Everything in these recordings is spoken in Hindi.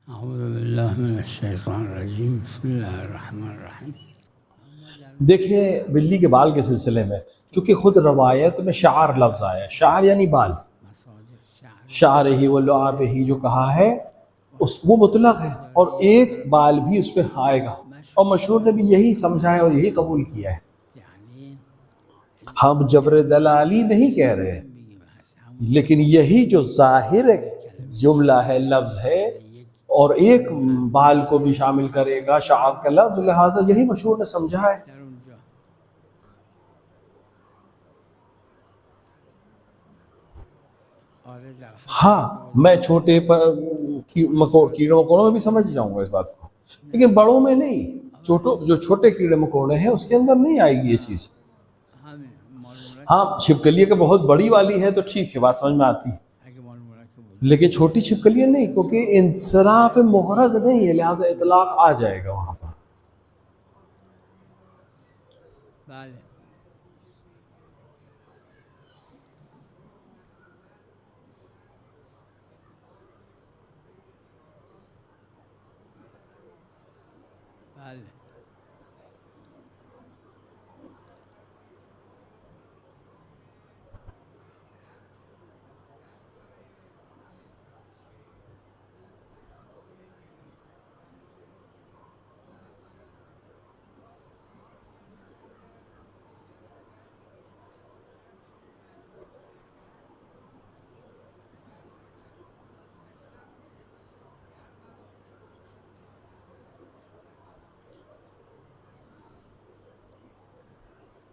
अऊज़ुबिल्लाहिमिनश्शैतानिर्रजीम बिस्मिल्लाहिर्रहमानिर्रहीम। देखिए, बिल्ली के बाल के सिलसिले में चूँकि खुद रवायत में शार लफ्ज़ आया है, शार यानी बाल, शार ही व लुआब ही जो कहा है उस वो मुतलक है और एक बाल भी उस पर आएगा, और मशहूर ने भी यही समझा है और यही कबूल किया है। हम जबर दलाली नहीं कह रहे, लेकिन यही जो ज़ाहिर जुमला है, लफ्ज़ है, और एक बाल को भी शामिल करेगा शार का लफ्ज़, लिहाजा यही मशहूर ने समझा है। हाँ, मैं छोटे कीड़ों मकोड़ों में भी समझ जाऊंगा इस बात को, लेकिन बड़ों में नहीं। जो छोटे कीड़े मकोड़े हैं उसके अंदर नहीं आएगी ये चीज़। हाँ, छिपकली के बहुत बड़ी वाली है तो ठीक है, बात समझ में आती है, लेकिन छोटी छिपकली नहीं, क्योंकि इंसराफ मोहरज नहीं है, लिहाजा इतलाक आ जाएगा वहां पर।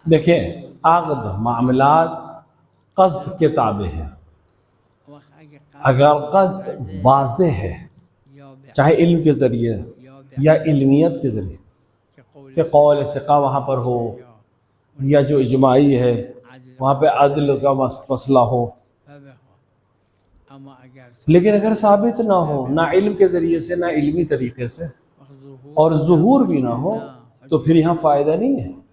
देखिए, आक़द मामलात क़स्द के ताबे हैं। अगर क़स्द वाज़ेह है, चाहे इल्म के ज़रिए या इल्मियत के ज़रिए, कि कौल सिक़ा वहाँ पर हो, या जो इजमाई है वहाँ पे अदल का मसला हो, लेकिन अगर साबित ना हो, ना इल्म के ज़रिए से, ना इल्मी तरीके से, और ज़ुहूर भी ना हो, तो फिर यहाँ फ़ायदा नहीं है।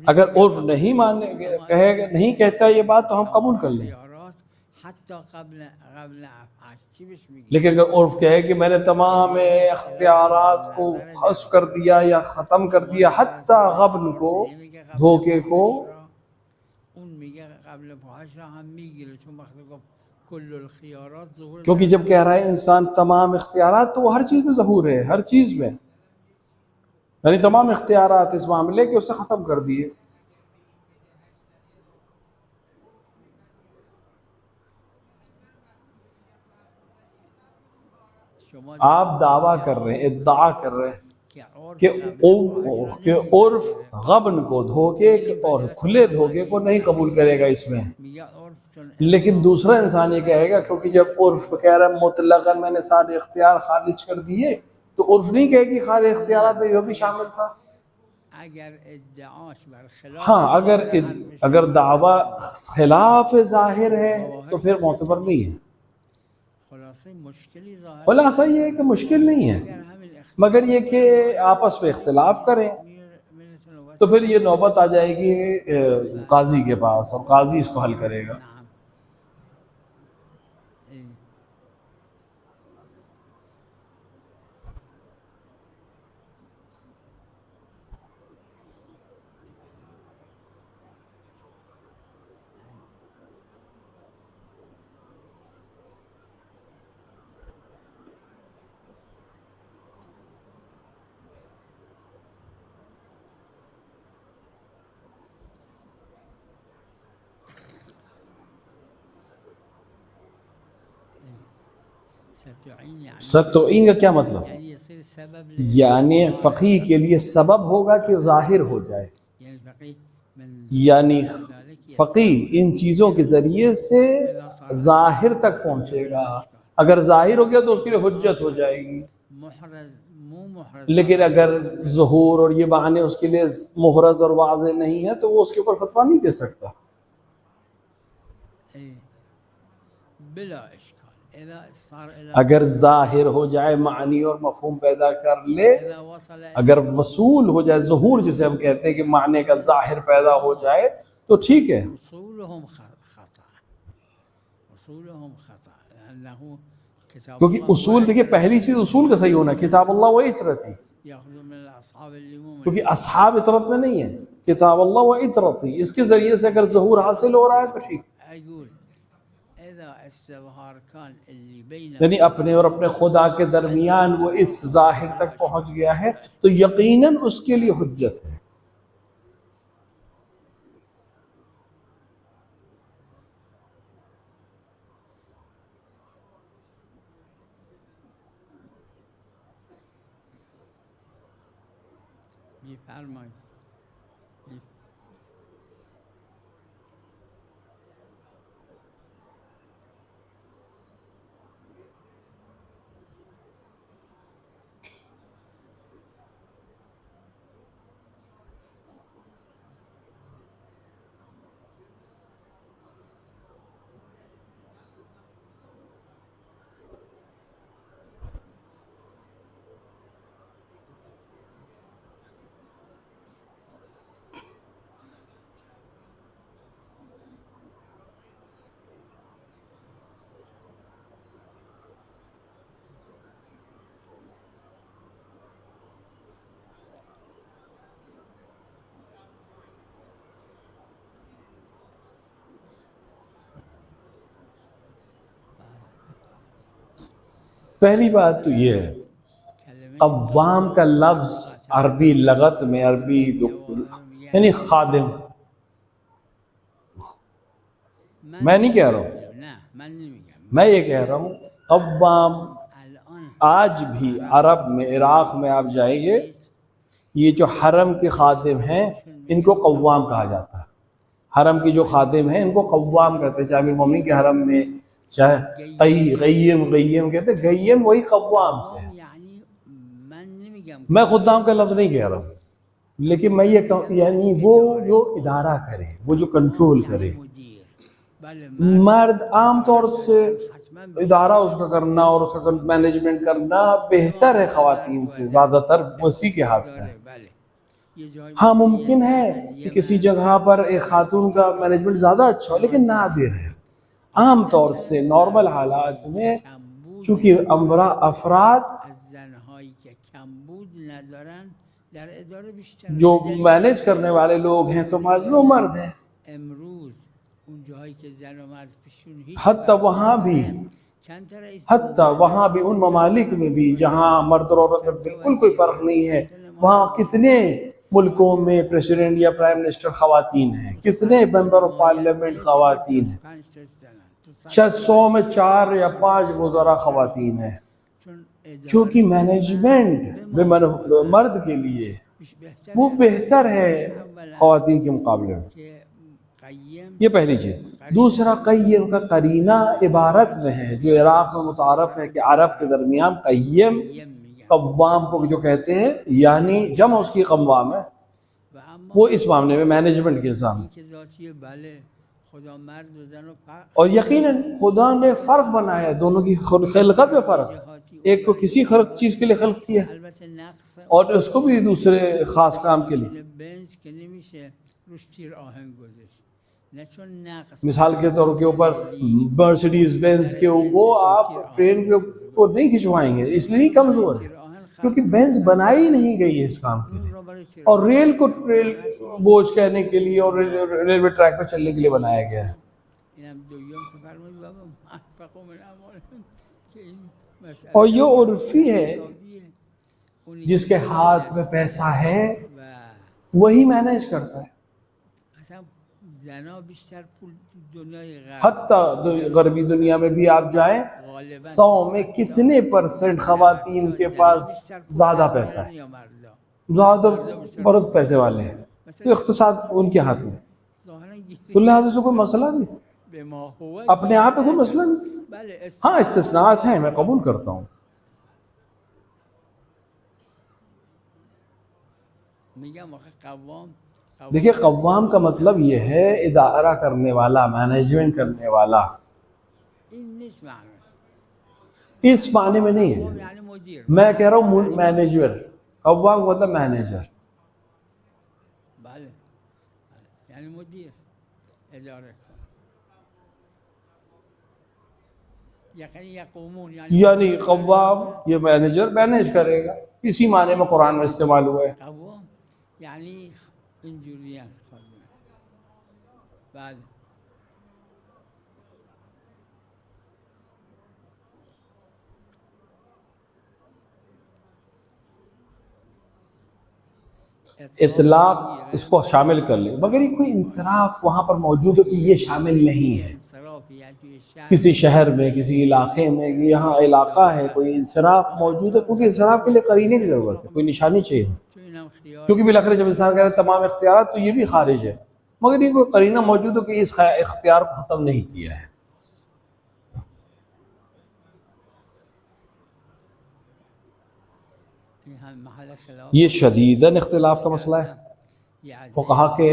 अगर उर्फ नहीं मानने कहेगा, नहीं कहता ये बात, तो हम कबूल कर लें, लेकिन अगर उर्फ कहे कि मैंने तमाम इख्तियारात को हस्फ कर दिया या ख़त्म कर दिया, हत्ता गब्न को, धोखे को, क्योंकि जब कह रहा है इंसान तमाम इख्तियारात, तो वो हर चीज़ में ज़हूर है, हर चीज़ में, यानी तमाम इख्तियारात इस मामले के उसने ख़त्म कर दिए। आप दावा कर रहे हैं, इद्दा कर रहे हैं कि उर्फ गबन को, धोखे और खुले धोखे को नहीं कबूल करेगा इसमें, लेकिन दूसरा इंसान ये कहेगा, क्योंकि जब उर्फ कह रहा है मुतलकन मैंने सारे इख्तियार खारिज कर दिए, तो उर्फ नहीं कहेगी खारे इख्तियारात में यह भी शामिल था। हाँ, अगर दावा खिलाफ ज़ाहिर है तो फिर मोतबर नहीं है। खुलासा ये है कि मुश्किल नहीं है, मगर ये कि आपस में इख्तिलाफ करें, तो फिर ये नौबत आ जाएगी काजी के पास, और काजी इसको हल करेगा। सत्तोइन का क्या मतलब? यानी फ़क़ीह के लिए सबब होगा कि ज़ाहिर हो जाए, यानी फ़क़ीह इन चीज़ों के ज़रिए से ज़ाहिर तक पहुँचेगा। अगर ज़ाहिर हो गया तो उसके लिए हुज्जत हो जाएगी, लेकिन अगर ज़ुहूर और ये बहाने उसके लिए मुहरज़ और वाज़ेह नहीं है, तो वो उसके ऊपर फतवा नहीं दे सकता। अगर जाहिर हो जाए मानी और मफहूम पैदा कर ले, अगर वसूल हो जाए, ज़ुहूर जिसे हम कहते हैं कि माने का जाहिर पैदा हो जाए तो ठीक है। क्योंकि उसूल देखिए, पहली चीज उसूल का सही होना, किताब अल्लाह व इतरती, क्योंकि असहाब इतरत में नहीं है, किताब अल्लाह व इतरती, इसके जरिए से अगर ज़ुहूर हासिल हो रहा है तो ठीक। यानी अपने और अपने खुदा के दरमियान वो इस जाहिर तक पहुंच गया है तो यकीनन उसके लिए हुज्जत है। पहली बात तो ये है, कव्वाम का लफ्ज अरबी लगत में, अरबी यानी खादिम, मैं नहीं कह रहा हूं, मैं ये कह रहा हूं कव्वाम आज भी अरब में, इराक में आप जाएंगे, ये जो हरम के खादिम हैं इनको कव्वाम कहा जाता है। हरम की जो खादिम हैं इनको कव्वाम कहते हैं, चाहे अमीर मोमिन के हरम में, चाहे गय्यम कहते हैं, गय्यम वही कव्वाम से है। मैं खुदाम का लफ्ज नहीं कह रहा हूँ, लेकिन मैं ये यानी वो जो इदारा करे, वो जो कंट्रोल करे। मर्द आमतौर से इदारा उसका करना और उसका मैनेजमेंट करना बेहतर है खवातीन से, ज्यादातर उसी के हाथ में है। हाँ, मुमकिन है कि किसी जगह पर एक खातून का मैनेजमेंट ज्यादा अच्छा हो, लेकिन नादिर है। आम तौर से नॉर्मल हालात में चूंकि अफराद जो मैनेज करने वाले लोग हैं समाज में वो मर्द हैं, हत्ता वहाँ भी उन ममालिक में भी जहाँ मर्द और औरत में बिल्कुल कोई फर्क नहीं है, वहाँ कितने मुल्कों में प्रेसिडेंट या प्राइम मिनिस्टर खवातीन हैं, कितने मेंबर ऑफ पार्लियामेंट खवातीन हैं, शायद 100 में 4 या 5 वज़रा खवातीन हैं, क्योंकि मैनेजमेंट मर्द के लिए वो बेहतर है खवातीन के मुकाबले में। ये पहली चीज। दूसरा, कय्यम का करीना इबारत में है, जो इराक में मुतारफ है कि अरब के दरमियान कय्यम कव्वाम को जो कहते हैं, यानी जमा उसकी कव्वाम है, वो इस मामले में मैनेजमेंट के सामने। और यकीनन खुदा ने फ़र्क बनाया दोनों की खिलकत में फ़र्क, एक को किसी चीज़ के लिए खल्क किया और उसको भी दूसरे ख़ास काम के लिए। मिसाल के तौर के ऊपर मर्सिडीज बेंज के वो आप ट्रेन को नहीं खिंचवाएंगे, इसलिए नहीं कमज़ोर है क्योंकि बेंज बनाई नहीं गई है इस काम के लिए, और रेल को रेल बोझ कहने के लिए और रेलवे ट्रैक पर चलने के लिए बनाया गया है। और ये उर्फी है, जिसके हाथ में पैसा है वही मैनेज करता है। हत्ता गरबी दुनिया में भी आप जाएं, 100 में कितने % खवातीन के पास ज्यादा पैसा है, ज्यादा बहुत पैसे वाले हैं, तो इख्तिसाद उनके हाथ में, तो लिहाजा इसमें कोई मसला नहीं, अपने आप में कोई मसला नहीं। हाँ, इस्तिस्नात हैं, मैं कबूल करता हूँ। देखिए, कव्वाम का मतलब ये है इदारा करने वाला, मैनेजमेंट करने वाला। इस माने में नहीं है, मैं कह रहा हूँ मैनेजर, कव्वाम मतलब मैनेजर। यानी कव्वाम ये मैनेजर मैनेज करेगा, इसी माने में कुरान में इस्तेमाल हुआ है। इतलाक इसको शामिल कर ले, मगर ये कोई इंसराफ वहां पर मौजूद हो कि ये शामिल नहीं है। किसी शहर में, किसी इलाके में, यहाँ इलाका है, कोई इंसराफ मौजूद है, क्योंकि इंसराफ के लिए करीने की जरूरत है, कोई निशानी चाहिए। क्योंकि बिलाखिर जब इंसान कह रहे हैं तमाम इख्तियार, तो ये भी खारिज है, मगर ये कोई करीना मौजूद हो कि इस इख्तियार को ख़त्म नहीं किया है। ये शदीदन इख्तिलाफ का मसला है। फ़ुक़हा के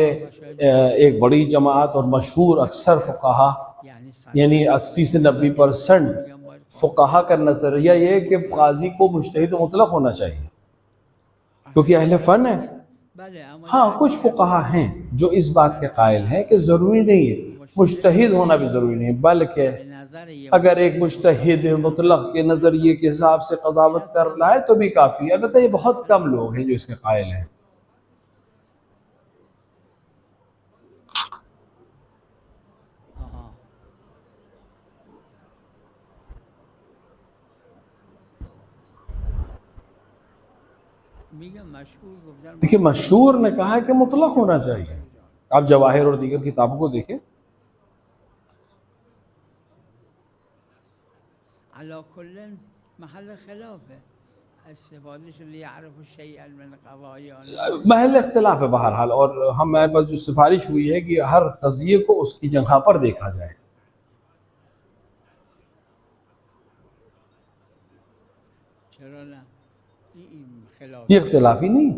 एक बड़ी जमात और मशहूर अक्सर फ़ुक़हा यानी 80 से 90% फ़ुक़हा का नज़रिया ये कि काजी को मुज्तहिद मुतलक होना चाहिए, क्योंकि अहले फ़न है। हाँ, कुछ फ़ुक़हा हैं जो इस बात के कायल हैं कि ज़रूरी नहीं है, मुज्तहिद होना भी ज़रूरी नहीं, बल्कि अगर एक मुज्तहिद मुतलक के नज़रिए के हिसाब से क़ज़ावत कर रहा है तो भी काफ़ी है। अलबत्ता ये बहुत कम लोग हैं जो इसके कायल हैं। देखिए, मशहूर ने कहा है कि मुतलक होना चाहिए। आप जवाहिर और दीगर किताबों को देखें, महल इख्तिलाफ है बहरहाल। और हमारे पास जो सिफारिश हुई है कि हर कज़िये को उसकी जगह पर देखा जाए। ये इख्तिलाफी नहीं,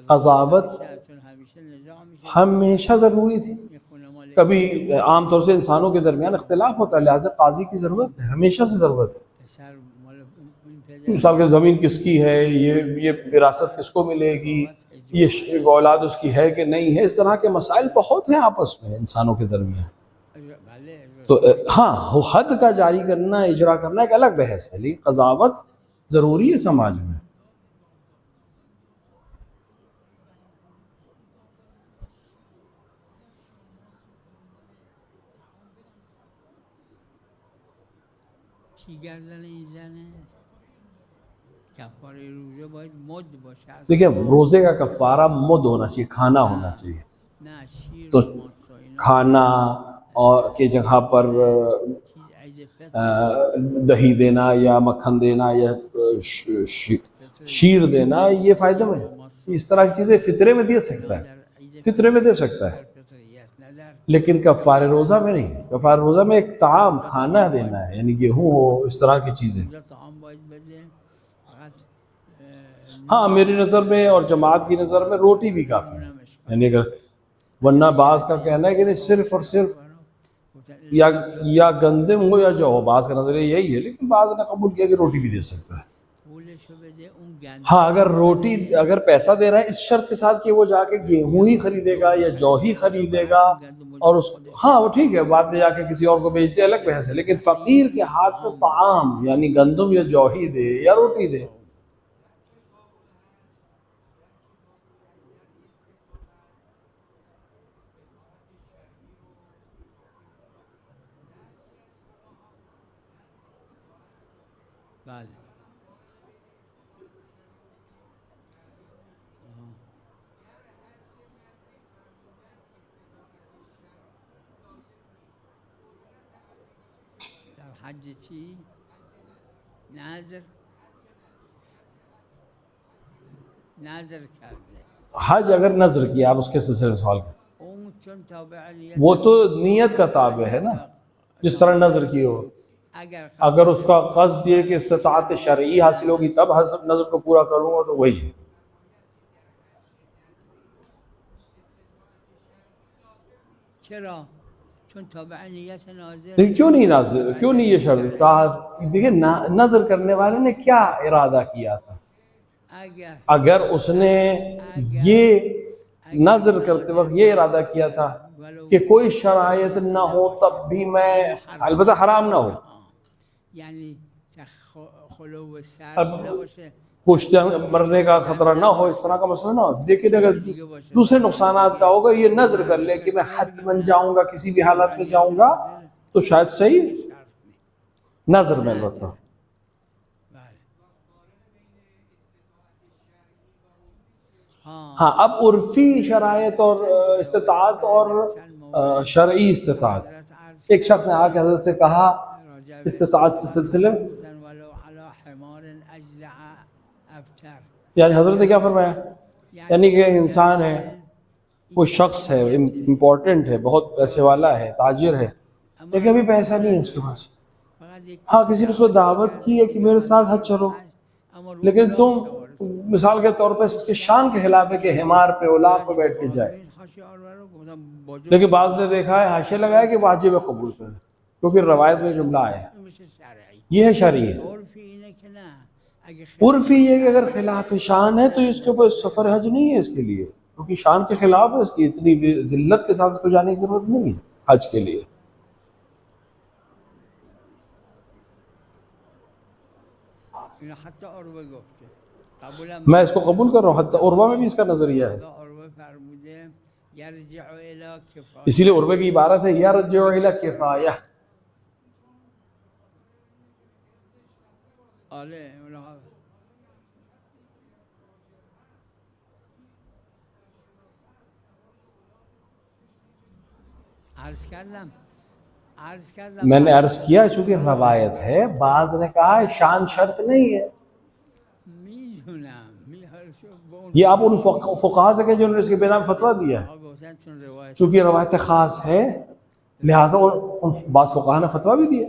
क़ज़ावत हमेशा ज़रूरी थी। कभी आमतौर से इंसानों के दरमियान इख्तिलाफ होता है, लिहाजा काजी की ज़रूरत है, हमेशा से ज़रूरत है। मिसाल के ज़मीन किसकी है, ये विरासत किसको मिलेगी, ये औलाद उसकी है कि नहीं है, इस तरह के मसाइल बहुत हैं आपस में इंसानों के दरमियान। तो हाँ, हद का जारी करना, इजरा करना एक अलग बहस है, लेकिन क़ज़ावत ज़रूरी है समाज में। देखिए, रोज़े का कफ़ारा मुद होना चाहिए, खाना होना चाहिए। तो खाना और के जगह पर दही देना या मक्खन देना या शीर देना, ये फ़ायदे में है। इस तरह की चीज़ें फ़ितरे में दे सकता है, फ़ितरे में दे सकता है, लेकिन कफ़ारे रोज़ा में नहीं। कफ़ारे रोज़ा में एक ताम खाना देना है, यानी गेहूँ हो, इस तरह की चीज़ें। हाँ, मेरी नज़र में और जमात की नज़र में रोटी भी काफ़ी है, यानी अगर, वरना बाज़ का कहना है कि नहीं सिर्फ़ और सिर्फ या गंदम हो या जौ हो, बाज़ का नज़रिया यही है, लेकिन बाज़ ने कबूल किया कि रोटी भी दे सकता है। हाँ, अगर पैसा दे रहा है इस शर्त के साथ कि वो जाके गेहूँ ही खरीदेगा या जौ ही खरीदेगा और उस, हाँ वो ठीक है, बाद में जाके किसी और को बेच दे, अलग बहस है, लेकिन फ़कीर के हाथ में ताम यानी गंदम या जौ ही दे या रोटी दे। हज अगर नजर किया, आप उसके सिलसिले में सवाल करें, वो तो नीयत का ताबे है ना, जिस तरह नजर की हो। अगर उसका कस्द ये कि इस्तिताअत शरई हासिल होगी तब नजर को पूरा करूंगा, तो वही है। देखिए क्यों नहीं नाज़र, क्यों नहीं ये शर्त देखिए नज़र करने वाले ने क्या इरादा किया था। अगर उसने ये नज़र करते वक्त ये इरादा किया था कि कोई शरायत ना हो तब भी मैं, अलबत्ता हराम ना हो, अब कुछ मरने का खतरा ना हो, इस तरह का मसला ना हो, लेकिन अगर दूसरे नुकसानात का होगा, ये नजर कर ले कि मैं हत्मन जाऊंगा, किसी भी हालत में जाऊंगा, तो शायद सही नजर में अलबत्ता। हाँ, अब उर्फी शरायत और इस्तिताअत और शरई इस्तिताअत। एक शख्स ने आके हजरत से कहा इस्तिताअत से सिलसिले में, यानी हजरत ने क्या फरमाया, यानी कि इंसान है, कोई शख्स है, इम्पोर्टेंट है, बहुत पैसे वाला है, ताजिर है, लेकिन अभी पैसा नहीं है उसके पास। हाँ, किसी ने उसको दावत की है कि मेरे साथ हज चलो, लेकिन तुम मिसाल के तौर पर इसके शान के खिलाफ है कि हिमार पे औलाद पे बैठ के जाए, लेकिन बाज़ ने देखा है हाशिया लगाया कि वाजिब कबूल करे, क्योंकि रवायत में जुमला है, यह है शरई है। उर्फी ये कि अगर खिलाफ शान है तो इसके ऊपर सफर हज नहीं है इसके लिए, क्योंकि शान के खिलाफ है, इसकी इतनी जिल्लत के साथ इसको जाने की जरूरत नहीं है हज के लिए। मैं इसको कबूल कर रहा हूँ, हत्ता उर्वा में भी इसका नजरिया है, इसीलिए उर्वे की इबारत है यरजिउ इला किफाया। मैंने अर्ज किया चूंकि रवायत है, बाज ने कहा है शान शर्त नहीं है, ये आप उन फुक़हा से जो इसके बिना में फतवा दिया है, चूंकि रवायत खास है लिहाजा उन बाज़ फुक़हा ने फतवा भी दिया।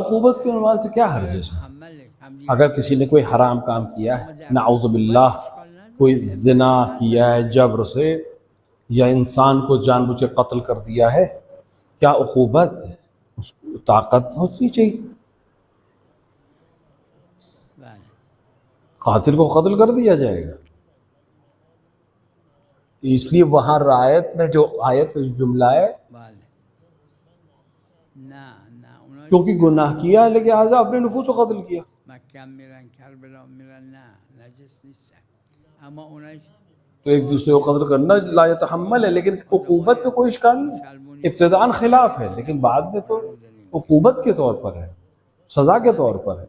उक़ूबत के उन्वान से क्या हर्ज है इसमें? अगर किसी ने कोई हराम काम किया है, नाउज़ु बिल्लाह कोई ज़िना किया है जबर से, या इंसान को जानबूझ के कत्ल कर दिया है, क्या उक़ूबत उसको ताकत होनी चाहिए, कातिल को कत्ल कर दिया जाएगा। इसलिए वहां रायत में जो आयत में जो जुमला है, क्योंकि गुनाह किया लेकिन लिहाजा अपने नफूस को कत्ल किया, तो एक दूसरे को कत्ल करना ला यतहम्मल है, लेकिन उक़ूबत पे कोई इश्काल नहीं। इब्तिदान खिलाफ है, लेकिन बाद में तो उक़ूबत के तौर पर है, सजा के तौर पर है।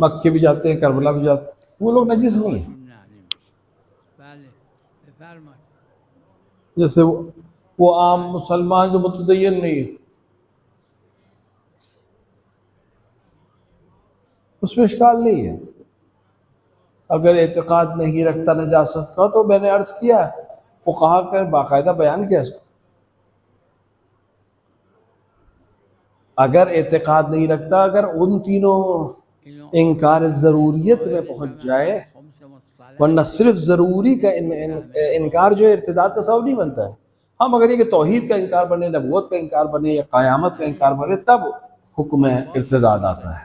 मक्के भी जाते हैं, करबला भी जाते हैं, वो लोग नजीस नहीं है। जैसे वो आम मुसलमान जो मुतदय्यन नहीं है, उसमें इश्काल नहीं है। अगर एतकाद नहीं रखता नजासत का, तो मैंने अर्ज किया फुक़हा का बाकायदा बयान किया इसको। अगर एतकाद नहीं रखता, अगर उन तीनों इनकार ज़रूरियत में पहुंच जाए, वरना सिर्फ ज़रूरी का इनकार जो है इर्तिदाद का सबब नहीं बनता है। हम अगर ये कि तौहीद का इनकार बने, नबूवत का इनकार बने या क़यामत का इनकार बने, तब हुक्म इर्तिदाद आता है।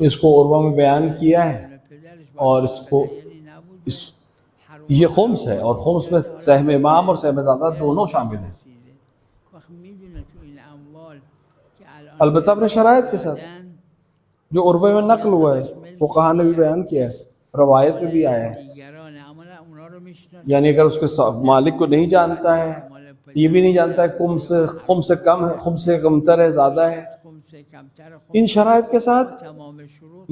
इसको उर्वा में बयान किया है और इसको ये खुम्स है और खुम्स में सहम इमाम और सहम ज़ादा दोनों शामिल हैं। अलबत्ता अपने शराइत के साथ जो उर्वे में नकल हुआ है, फुक़हा ने भी बयान किया है, रवायत में भी आया है। यानी अगर उसके मालिक को नहीं जानता है, ये भी नहीं जानता है खुम से कम है, खुम से कमतर है, ज़्यादा है, इन शराइत के साथ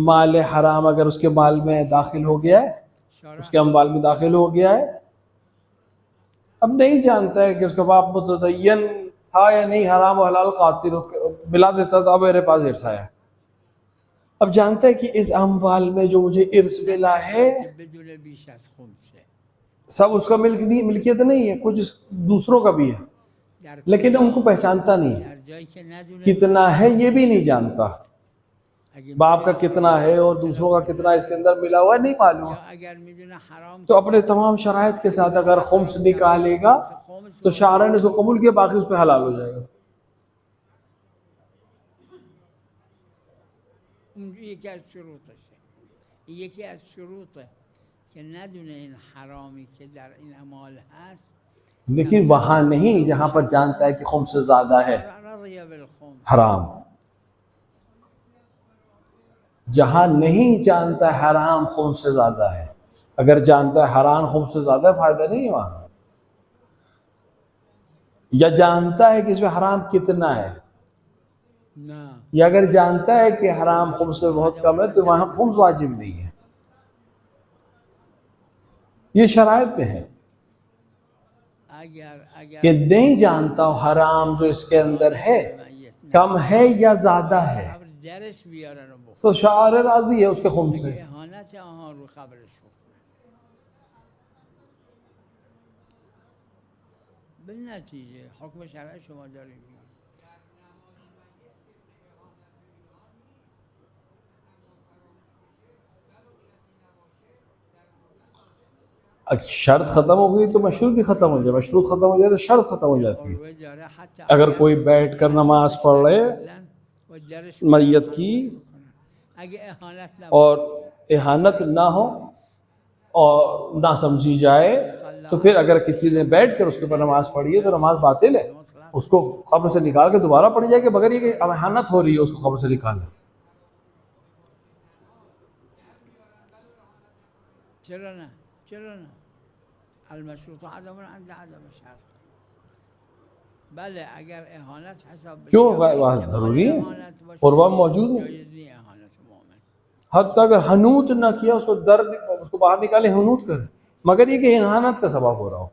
माल हराम अगर उसके माल में दाखिल हो गया है, उसके अम्वाल में दाखिल हो गया है, अब नहीं जानता है कि उसका बाप मुतदय्यन था या नहीं, हराम और हलाल कातिल मिला देता था, अब मेरे पास इर्स आया। अब जानता है कि इस अम्वाल में जो मुझे इर्स मिला है सब उसका मिल्कियत नहीं है, कुछ दूसरों का भी है, लेकिन उनको पहचानता नहीं है। कितना है ये भी नहीं जानता, बाप का कितना है और दूसरों का कितना इसके अंदर मिला हुआ है नहीं मालूम। तो अपने तमाम शराइत के साथ अगर खुम्स निकालेगा तो शारा ने उसको कबूल किया, बाकी उस पर हलाल हो जाएगा। लेकिन वहां नहीं जहां पर जानता है कि खुम्स से ज्यादा है हराम, जहां नहीं जानता है हराम खुम्स से ज्यादा है, अगर जानता है हराम खुम्स से ज्यादा है, फायदा नहीं है वहां। या जानता है कि इसमें हराम कितना है, या अगर जानता है कि हराम खुम्स से बहुत कम है, तो वहां खुम्स वाजिब नहीं है। ये शराइत में है कि नहीं जानता हराम जो इसके अंदर है कम है या ज्यादा है, तो शार राजी है उसके खुम्स से। शर्त खत्म हो गई तो मशरूत भी खत्म हो जाए, मशरूत खत्म हो जाए तो शर्त खत्म हो जाती है। अगर कोई बैठ कर नमाज पढ़ रहे मैयत की और इहानत ना हो और ना समझी जाए, तो फिर अगर किसी ने बैठ कर उसके ऊपर नमाज पढ़ी है तो नमाज बातिल है, उसको कब्र से निकाल के दोबारा पढ़ी जाएगी, बगैर ये कि अब इहानत हो रही है उसको कब्र से निकाल ले। क्यों वह जरूरी है और वह मौजूद है। हद तक अगर हनूत ना किया उसको उसको बाहर निकाले, हनूत करे, मगर ये कि इहानत का सबब हो रहा हो।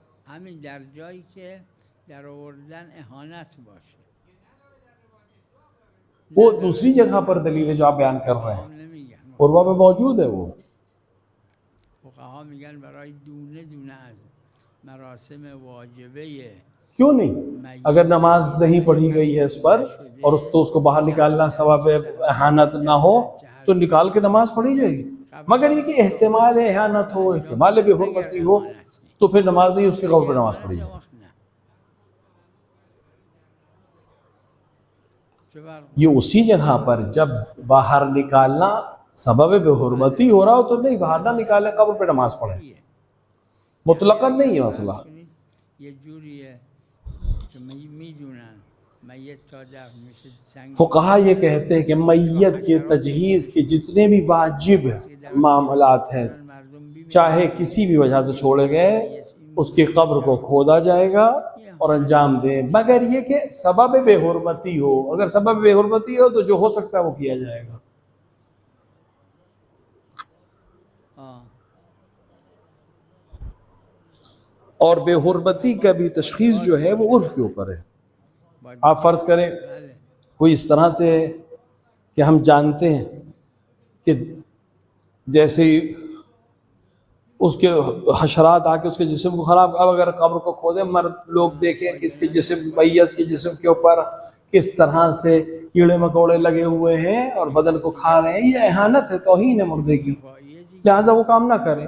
वो दूसरी जगह पर दलील है जो आप बयान कर रहे हैं, और वह में मौजूद है। वो क्यों नहीं, अगर नमाज नहीं पढ़ी गई है इस पर और तो उसको बाहर निकालना सबब इहानत ना हो तो निकाल के नमाज पढ़ी जाएगी, मगर ये कि एहतिमाल इहानत हो, एहतिमाल बेहुरमती हो, तो फिर नमाज नहीं, उसके कब्र पर नमाज पढ़ी जाएगी। ये उसी जगह पर जब बाहर निकालना सबब बेहुरमती हो रहा हो तो नहीं, बाहर ना निकाले, कब्र पे नमाज पढ़े, मुतलकन नहीं है मसला। फुक़हा ये कहते हैं कि मैयत के तजहीज़ के जितने भी वाजिब मामलात हैं, चाहे किसी भी वजह से छोड़े गए, उसकी कब्र को खोदा जाएगा और अंजाम दें, मगर ये कि सबब बेहुरमती हो। अगर सबब बेहुरमती हो तो जो हो सकता है वो किया जाएगा। और बेहुरमती का भी तशखीस जो है वो उर्फ के ऊपर है। आप फर्ज करें कोई इस तरह से कि हम जानते हैं कि जैसे ही उसके हशरात आके उसके जिस्म को खराब, अब अगर कब्र को खोदें, मर्द लोग देखें कि इसके जिस्म, मैयत के जिस्म के ऊपर किस तरह से कीड़े मकोड़े लगे हुए हैं और बदन को खा रहे हैं, ये एहानत है, तौहीन है मुर्दे की, लिहाजा वो काम ना करें।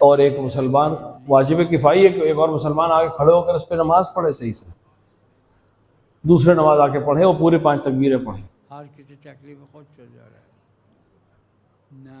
और एक मुसलमान वाजिब किफ़ाई है कि एक और मुसलमान आगे खड़े होकर इस पर नमाज पढ़े सही से, दूसरे नमाज आके पढ़े और पूरे 5 तकबीरें पढ़े। हर किसी तकलीफ खुद से दे ना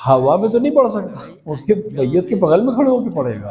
हवा में तो नहीं पढ़ सकता, उसके मैयत के बगल में खड़े होकर पढ़ेगा।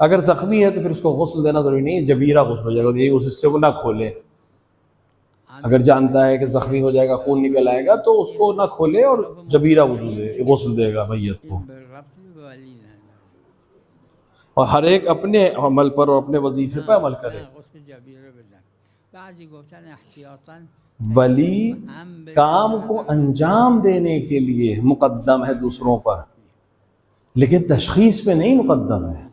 अगर जख्मी है तो फिर उसको गुस्ल देना जरूरी नहीं है, जबीरा गुस्ल हो जाएगा, यही उस हिस्से को ना खोले। अगर जानता है कि जख्मी हो जाएगा, खून निकल आएगा, तो उसको ना खोले और जबीरा गुस्ल देगा मैयत को। और हर एक अपने अमल पर और अपने वजीफे पर अमल करे। वली काम को अंजाम देने के लिए मुकद्दम है दूसरों पर, लेकिन तशखीस पे नहीं मुकद्दम है।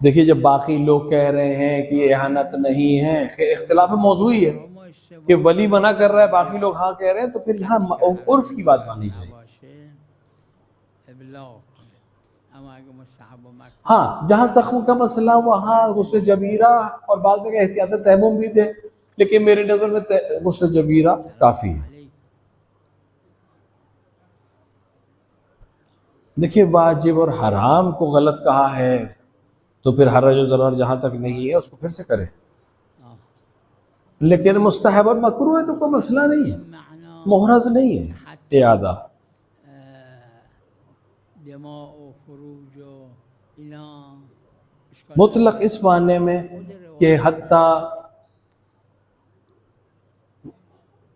देखिए, जब बाकी लोग कह रहे हैं कि ये एहानत नहीं है, इख्तिलाफ मौज़ूई है कि वली मना कर रहा है, बाकी लोग हाँ कह रहे हैं, तो फिर यहाँ उर्फ की बात मानी जाए। हाँ, जहाँ जख्म का मसला वहाँ गुस्ल जबीरा और बाज़ जगह एहतियात तयम्मुम भी दे, लेकिन मेरे नज़र में गुस्ल जबीरा काफ़ी है। देखिए, वाजिब और हराम को गलत कहा है तो फिर हरज और ज़रर जहाँ तक नहीं है उसको फिर से करे, लेकिन मुस्तहब और मकरूह है तो कोई मसला नहीं है, मुहरज नहीं है इयादा। मुतलक इस मानने में कि हत्ता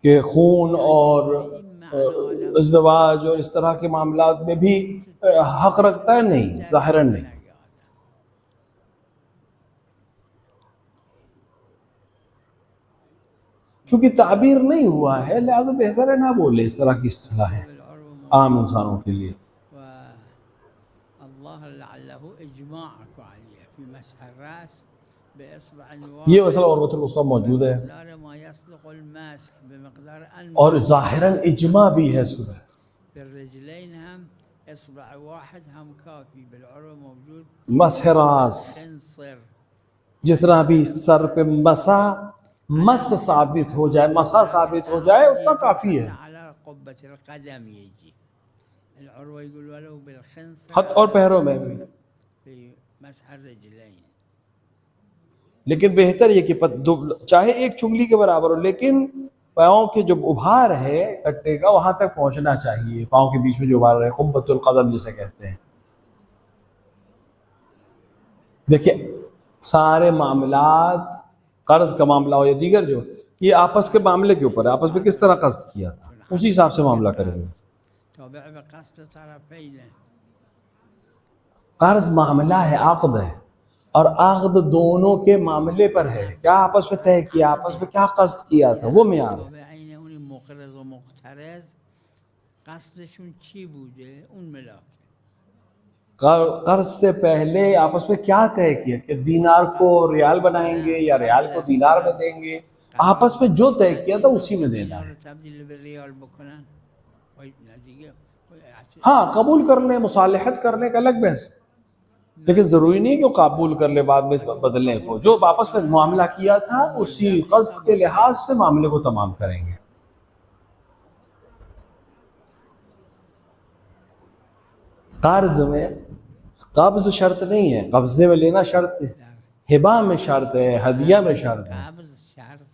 के खून और इज़्दिवाज और इस तरह के मामलात में भी हक रखता है, नहीं, ज़ाहिरन नहीं। चूँकि ताबीर नहीं हुआ है, लिहाजा बेहतर है ना बोले इस तरह की इस्तिलाह है आम इंसानों के लिए। ये मसला उर्वतुल वुस्ता मौजूद है और ज़ाहिरन इज्मा भी है सुबह। मसह रास, जितना भी सर पे मस साबित हो जाए, मसा साबित हो जाए, उतना काफी है। हाथ और पैरों में भी, लेकिन बेहतर ये कि चाहे एक चुंगली के बराबर हो, लेकिन पाँव के जो उभार है कट्टे का वहां तक पहुंचना चाहिए। पाँव के बीच में जो उभार है, खुब्बतुल कदम जिसे कहते हैं। देखिए, सारे मामलात, कर्ज का मामला हो या दीगर जो, ये आपस के मामले के ऊपर है, आपस में किस तरह कस्द किया था उसी हिसाब से मामला करेंगे। कर्ज मामला है, आक़द है, और आक़द दोनों के मामले पर है, क्या आपस में तय किया, आपस में क्या कस्द किया था, वो मियार है। कर्ज से पहले आपस में क्या तय किया कि दीनार को रियाल बनाएंगे या रियाल को दीनार में देंगे, आपस में जो तय किया था उसी में देना है। कोई नतीजे कोई अच्छे हाँ कबूल कर ले, मुसालहत करने का अलग बहस, लेकिन ज़रूरी नहीं कि वो कबूल कर ले बाद में बदलने को। जो आपस में मामला किया था उसी क़स्द के लिहाज से मामले को तमाम करेंगे। कर्ज में कब्ज़ शर्त नहीं है, कब्ज़े में लेना शर्त है, हिबा में शर्त है, हदिया में शर्त है। काब्ज़ शर्त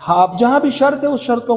हाँ आप जहाँ भी शर्त है उस शर्त को